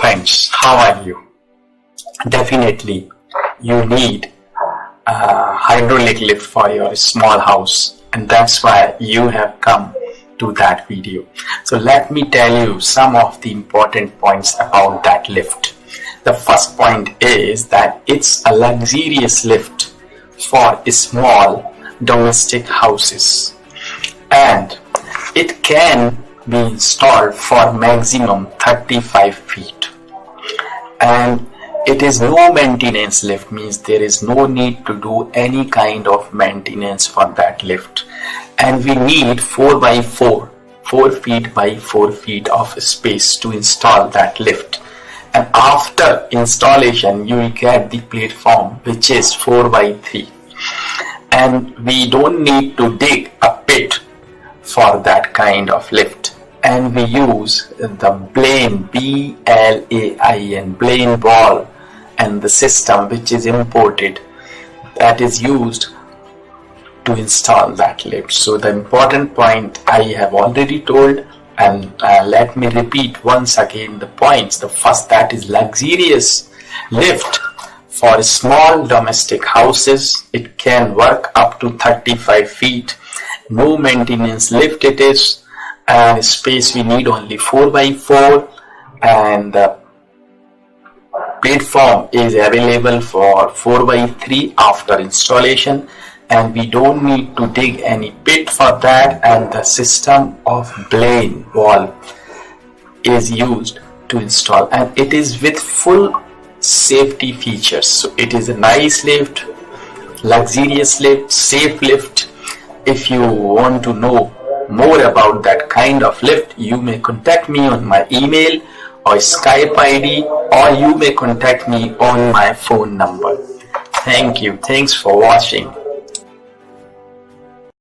friends, how are you? Definitely you need a hydraulic lift for your small house, and that's why you have come to that video. So let me tell you some of the important points about that lift. The first point is that it's a luxurious lift for small domestic houses, and it can be installed for maximum 35 feet, and it is no maintenance lift, means there is no need to do any kind of maintenance for that lift. And we need 4 feet by 4 feet of space to install that lift. And after installation you will get the platform which is 4 by 3, and we don't need to dig a pit for that kind of lift. And we use the Blain, B-L-A-I-N, Blain wall, and the system which is imported, that is used to install that lift. So the important point I have already told, and let me repeat once again the points. The first, that is luxurious lift for small domestic houses. It can work up to 35 feet. No maintenance lift it is, and space we need only 4 by 4, and the platform is available for 4 by 3 after installation, and we don't need to dig any pit for that. And the system of Blain wall is used to install, and it is with full safety features. So it is a nice lift, luxurious lift, safe lift. If you want to know more about that kind of lift, you may contact me on my email or Skype ID, or you may contact me on my phone number. Thank you. Thanks for watching.